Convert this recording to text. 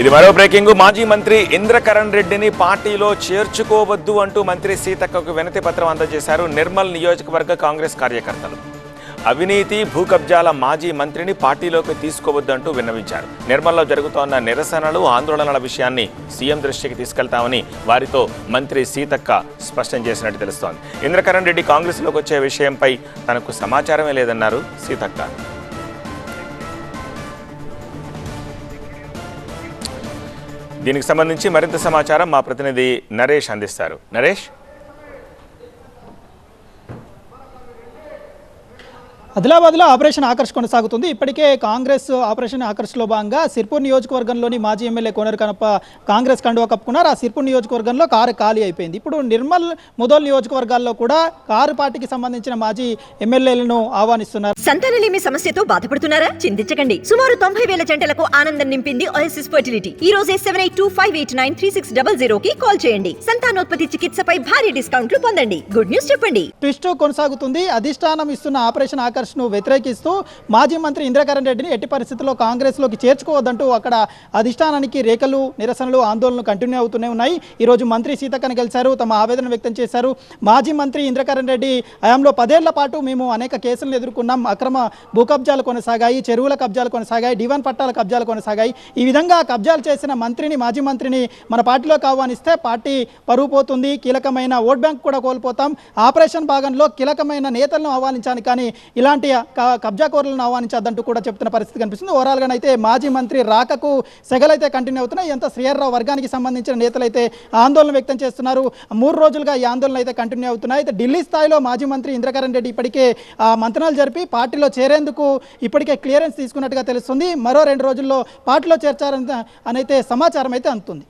ఇది మరో బ్రేకింగ్. మాజీ మంత్రి ఇంద్రకరణ్ రెడ్డిని పార్టీలో చేర్చుకోవద్దు అంటూ మంత్రి సీతక్కకు వినతి పత్రం అందజేశారు నిర్మల్ నియోజకవర్గ కాంగ్రెస్ కార్యకర్తలు. అవినీతి భూ కబ్జాల మాజీ మంత్రిని పార్టీలోకి తీసుకోవద్దంటూ విన్నవించారు. నిర్మల్లో జరుగుతోన్న నిరసనలు ఆందోళనల విషయాన్ని సీఎం దృష్టికి తీసుకెళ్తామని వారితో మంత్రి సీతక్క స్పష్టం చేసినట్టు తెలుస్తోంది. ఇంద్రకరణ్ రెడ్డి కాంగ్రెస్లోకి వచ్చే విషయంపై తనకు సమాచారమే లేదన్నారు సీతక్క. దీనికి సంబంధించి మరింత సమాచారం మా ప్రతినిధి నరేష్ అందిస్తారు. నరేష్, ఆదిలాబాద్లో ఆపరేషన్ ఆకర్ష్ కొనసాగుతుంది. ఇప్పటికే కాంగ్రెస్ ఆపరేషన్ ఆకర్ష్లో భాగంగా సిర్పూర్ నియోజకవర్గంలోని మాజీ ఎమ్మెల్యే కోనేరు కనప కాంగ్రెస్ కండువా కప్పుకున్నారు. ఆ సిర్పూర్ నియోజకవర్గంలో కారు ఖాళీ అయిపోయింది. ఇప్పుడు నిర్మల్ ముదోల్ నియోజకవర్గాల్లో కూడా కారు పార్టీకి సంబంధించిన మాజీ ఎమ్మెల్యేలను ఆహ్వానిస్తున్నారు. సంతానలేమి సమస్యతో బాధపడుతున్నారా? చింతించకండి. సుమారు 90,000 జంటలకు ఆనందం నింపింది ఓఎస్ఎస్ ఫర్టిలిటీ. ఈ రోజే 7825893600 కి కాల్ చేయండి. సంతానోత్పత్తి చికిత్సపై భారీ డిస్కౌంట్లు పొందండి. గుడ్ న్యూస్ చెప్పండి. ట్విస్ట్ కొనసాగుతుంది. అధిష్టానం ఇస్తున్న ఆపరేషన్ ఆకర్ష్ ను వ్యతిరేకిస్తూ మాజీ మంత్రి ఇంద్రకరణ్ రెడ్డిని ఎట్టి పరిస్థితుల్లో కాంగ్రెస్లోకి చేర్చుకోవద్దంటూ అక్కడ అధిష్టానానికి రేఖలు, నిరసనలు, ఆందోళనలు కంటిన్యూ అవుతూనే ఉన్నాయి. ఈరోజు మంత్రి సీతక్కని కలిశారు, తమ ఆవేదన వ్యక్తం చేశారు. మాజీ మంత్రి ఇంద్రకరణ్ రెడ్డి హయాంలో 10 ఏళ్ల పాటు మేము అనేక కేసులను ఎదుర్కొన్నాం. అక్రమ భూ కబ్జాలు కొనసాగాయి, చెరువుల కబ్జాలు కొనసాగాయి, డివన్ పట్టాల కబ్జాలు కొనసాగాయి. ఈ విధంగా కబ్జాలు చేసిన మాజీ మంత్రిని మన పార్టీలోకి ఆహ్వానిస్తే పార్టీ పరువు పోతుంది, కీలకమైన ఓట్ బ్యాంక్ కూడా కోల్పోతాం. ఆపరేషన్ భాగంలో కీలకమైన నేతలను ఆహ్వానించాను, కానీ ఇలాంటి కబ్జాకోరులను ఆహ్వానించద్దంటూ కూడా చెప్తున్న పరిస్థితి కనిపిస్తుంది. ఓవరాల్గా అయితే మాజీ మంత్రి రాకకు సెగలైతే కంటిన్యూ అవుతున్నాయి. ఎంత శ్రీహర్రావు వర్గానికి సంబంధించిన నేతలైతే ఆందోళన వ్యక్తం చేస్తున్నారు. 3 రోజులుగా ఈ ఆందోళన అయితే కంటిన్యూ అవుతున్నాయి. అయితే ఢిల్లీ స్థాయిలో మాజీ మంత్రి ఇంద్రకరణ్ రెడ్డి ఇప్పటికే మంత్రాలు జరిపి పార్టీలో చేరేందుకు ఇప్పటికే క్లియరెన్స్ తీసుకున్నట్టుగా తెలుస్తుంది. మరో 2 రోజుల్లో పార్టీలో చేర్చారని అయితే సమాచారం అయితే అందుతుంది.